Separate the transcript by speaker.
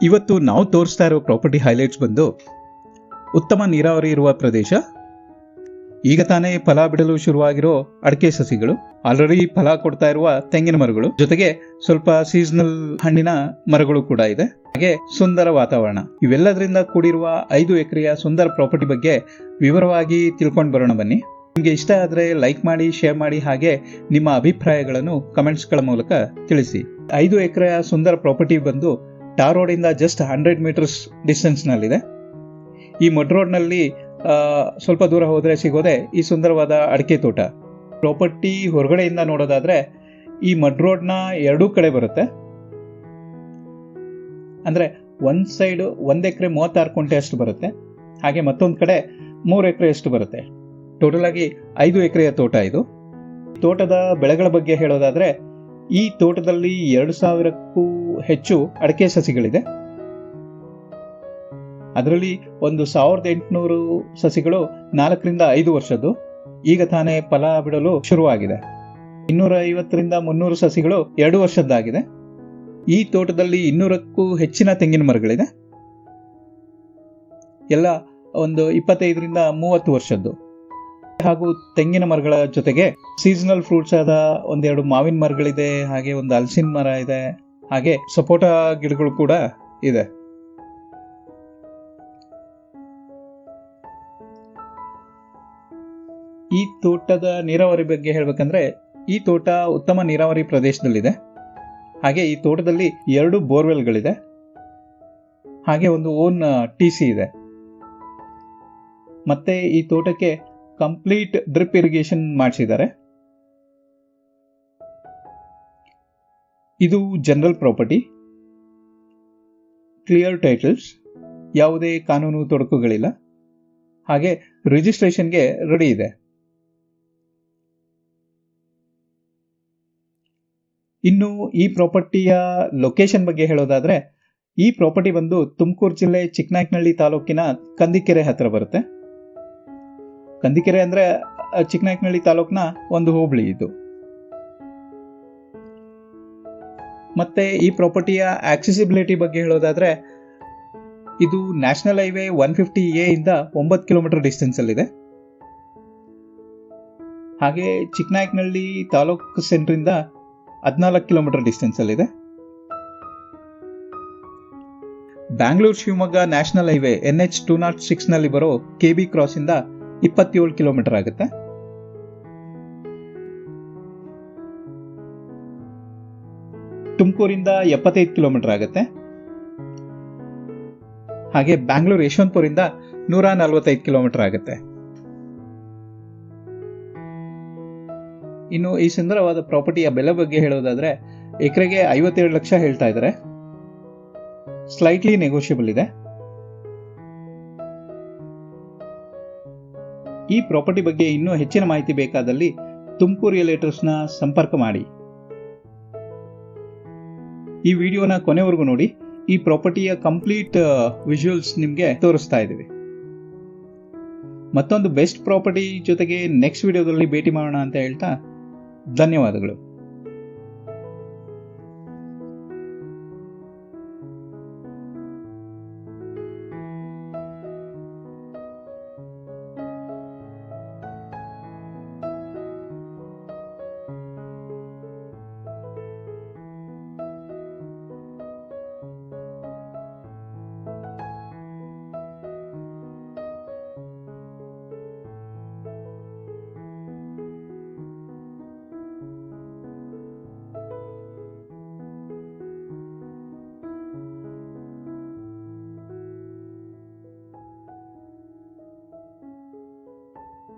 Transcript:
Speaker 1: ಇವತ್ತು ನಾವು ತೋರಿಸ್ತಾ ಇರೋ ಪ್ರಾಪರ್ಟಿ ಹೈಲೈಟ್ಸ್ ಬಂದು ಉತ್ತಮ ನೀರಾವರಿ ಇರುವ ಪ್ರದೇಶ, ಈಗ ತಾನೇ ಫಲ ಬಿಡಲು ಶುರುವಾಗಿರೋ ಅಡಿಕೆ ಸಸಿಗಳು, ಆಲ್ರೆಡಿ ಫಲ ಕೊಡ್ತಾ ಇರುವ ತೆಂಗಿನ ಮರಗಳು, ಜೊತೆಗೆ ಸ್ವಲ್ಪ ಸೀಸನಲ್ ಹಣ್ಣಿನ ಮರಗಳು ಕೂಡ ಇದೆ. ಹಾಗೆ ಸುಂದರ ವಾತಾವರಣ. ಇವೆಲ್ಲದರಿಂದ ಕೂಡಿರುವ 5 ಎಕರೆಯ ಸುಂದರ ಪ್ರಾಪರ್ಟಿ ಬಗ್ಗೆ ವಿವರವಾಗಿ ತಿಳ್ಕೊಂಡು ಬರೋಣ ಬನ್ನಿ. ನಿಮಗೆ ಇಷ್ಟ ಆದರೆ ಲೈಕ್ ಮಾಡಿ, ಶೇರ್ ಮಾಡಿ, ಹಾಗೆ ನಿಮ್ಮ ಅಭಿಪ್ರಾಯಗಳನ್ನು ಕಮೆಂಟ್ಸ್ಗಳ ಮೂಲಕ ತಿಳಿಸಿ. 5 ಎಕರೆಯ ಸುಂದರ ಪ್ರಾಪರ್ಟಿ ಬಂದು ಟಾರ್ ರೋಡಿಂದ ಜಸ್ಟ್ 100 ಮೀಟರ್ಸ್ ಡಿಸ್ಟೆನ್ಸ್ನಲ್ಲಿದೆ. ಈ ಮಡ್ ರೋಡ್ನಲ್ಲಿ ಸ್ವಲ್ಪ ದೂರ ಹೋದರೆ ಸಿಗೋದೆ ಈ ಸುಂದರವಾದ ಅಡಿಕೆ ತೋಟ. ಪ್ರಾಪರ್ಟಿ ಹೊರಗಡೆಯಿಂದ ನೋಡೋದಾದ್ರೆ ಈ ಮಡ್ ರೋಡ್ನ 2 ಕಡೆ ಬರುತ್ತೆ. ಅಂದರೆ ಒಂದು ಸೈಡ್ 1 ಎಕರೆ 36 ಕುಂಟೆ ಅಷ್ಟು ಬರುತ್ತೆ, ಹಾಗೆ ಮತ್ತೊಂದು ಕಡೆ 3 ಎಕರೆ ಅಷ್ಟು ಬರುತ್ತೆ. ಟೋಟಲ್ ಆಗಿ 5 ಎಕರೆಯ ತೋಟ ಇದು. ತೋಟದ ಬೆಳೆಗಳ ಬಗ್ಗೆ ಹೇಳೋದಾದ್ರೆ ಈ ತೋಟದಲ್ಲಿ 2000ಕ್ಕೂ ಹೆಚ್ಚು ಅಡಿಕೆ ಸಸಿಗಳಿದೆ. ಅದರಲ್ಲಿ ಒಂದು 1800 ಸಸಿಗಳು 4 ರಿಂದ 5 ವರ್ಷದ್ದು, ಈಗ ತಾನೇ ಫಲ ಬಿಡಲು ಶುರುವಾಗಿದೆ. 250 ರಿಂದ 300 ಸಸಿಗಳು 2 ವರ್ಷದ್ದಾಗಿದೆ. ಈ ತೋಟದಲ್ಲಿ 200ಕ್ಕೂ ಹೆಚ್ಚಿನ ತೆಂಗಿನ ಮರಗಳಿದೆ, ಎಲ್ಲ ಒಂದು 25 ರಿಂದ 30 ವರ್ಷದ್ದು. ಹಾಗೂ ತೆಂಗಿನ ಮರಗಳ ಜೊತೆಗೆ ಸೀಸನಲ್ ಫ್ರೂಟ್ಸ್ ಆದ 1-2 ಮಾವಿನ ಮರಗಳಿದೆ, ಹಾಗೆ ಒಂದು ಹಲಸಿನ ಮರ ಇದೆ, ಹಾಗೆ ಸಪೋಟ ಗಿಡಗಳು ಕೂಡ ಇದೆ. ಈ ತೋಟದ ನೀರಾವರಿ ಬಗ್ಗೆ ಹೇಳ್ಬೇಕಂದ್ರೆ ಈ ತೋಟ ಉತ್ತಮ ನೀರಾವರಿ ಪ್ರದೇಶದಲ್ಲಿದೆ. ಹಾಗೆ ಈ ತೋಟದಲ್ಲಿ 2 ಬೋರ್ವೆಲ್ಗಳಿದೆ, ಹಾಗೆ ಒಂದು ಓನ್ TC ಇದೆ. ಮತ್ತೆ ಈ ತೋಟಕ್ಕೆ ಕಂಪ್ಲೀಟ್ ಡ್ರಿಪ್ ಇರಿಗೇಷನ್ ಮಾಡಿಸಿದ್ದಾರೆ. ಇದು ಜನರಲ್ ಪ್ರಾಪರ್ಟಿ, ಕ್ಲಿಯರ್ ಟೈಟಲ್ಸ್, ಯಾವುದೇ ಕಾನೂನು ತೊಡಕುಗಳಿಲ್ಲ, ಹಾಗೆ ರಿಜಿಸ್ಟ್ರೇಷನ್ಗೆ ರೆಡಿ ಇದೆ. ಇನ್ನು ಈ ಪ್ರಾಪರ್ಟಿಯ ಲೊಕೇಶನ್ ಬಗ್ಗೆ ಹೇಳೋದಾದ್ರೆ ಈ ಪ್ರಾಪರ್ಟಿ ಬಂದು ತುಮಕೂರು ಜಿಲ್ಲೆ ಚಿಕ್ಕನಾಯಕನಹಳ್ಳಿ ತಾಲೂಕಿನ ಕಂದಿಕೆರೆ ಹತ್ರ ಬರುತ್ತೆ. ಕಂದಿಕೆರೆ ಅಂದ್ರೆ ಚಿಕ್ಕನಾಯಕನಹಳ್ಳಿ ತಾಲೂಕಿನ ಒಂದು ಹೋಬಳಿ ಇದು. ಮತ್ತೆ ಈ ಪ್ರಾಪರ್ಟಿಯ ಆಕ್ಸೆಸಿಬಿಲಿಟಿ ಬಗ್ಗೆ ಹೇಳೋದಾದ್ರೆ ಇದು ನ್ಯಾಷನಲ್ ಹೈವೇ 150A ಇಂದ 9 ಕಿಲೋಮೀಟರ್ ಡಿಸ್ಟೆನ್ಸ್ ಅಲ್ಲಿದೆ. ಹಾಗೆ ಚಿಕ್ಕನಾಯಕನಹಳ್ಳಿ ತಾಲೂಕು ಸೆಂಟರ್ ಇಂದ 14 ಕಿಲೋಮೀಟರ್ ಡಿಸ್ಟೆನ್ಸ್ ಅಲ್ಲಿದೆ. Bangalore Shivamogga national highway NH 206 ನಲ್ಲಿ ಬರೋ KB ಕ್ರಾಸ್ ಇಂದ 27 ಕಿಲೋಮೀಟರ್ ಆಗುತ್ತೆ. ತುಮಕೂರಿಂದ 75 ಕಿಲೋಮೀಟರ್ ಆಗುತ್ತೆ. ಹಾಗೆ ಬ್ಯಾಂಗ್ಳೂರ್ ಯಶವಂತಪುರಿಂದ 145 ಕಿಲೋಮೀಟರ್ ಆಗುತ್ತೆ. ಇನ್ನು ಈ ಸುಂದರವಾದ ಪ್ರಾಪರ್ಟಿಯ ಬೆಲೆ ಬಗ್ಗೆ ಹೇಳೋದಾದ್ರೆ ಎಕರೆಗೆ 57 ಲಕ್ಷ ಹೇಳ್ತಾ ಇದ್ದಾರೆ. ಸ್ಲೈಟ್ಲಿ ನೆಗೋಷಿಯಬಲ್ ಇದೆ. ಈ ಪ್ರಾಪರ್ಟಿ ಬಗ್ಗೆ ಇನ್ನೂ ಹೆಚ್ಚಿನ ಮಾಹಿತಿ ಬೇಕಾದಲ್ಲಿ ತುಮಕೂರು ರಿಯಲೇಟರ್ಸ್ನ ಸಂಪರ್ಕ ಮಾಡಿ. ಈ ವಿಡಿಯೋನ ಕೊನೆವರೆಗೂ ನೋಡಿ. ಈ ಪ್ರಾಪರ್ಟಿಯ ಕಂಪ್ಲೀಟ್ ವಿಜುವಲ್ಸ್ ನಿಮಗೆ ತೋರಿಸ್ತಾ ಇದ್ದೀವಿ. ಮತ್ತೊಂದು ಬೆಸ್ಟ್ ಪ್ರಾಪರ್ಟಿ ಜೊತೆಗೆ ನೆಕ್ಸ್ಟ್ ವಿಡಿಯೋದಲ್ಲಿ ಭೇಟಿ ಮಾಡೋಣ ಅಂತ ಹೇಳ್ತಾ ಧನ್ಯವಾದಗಳು.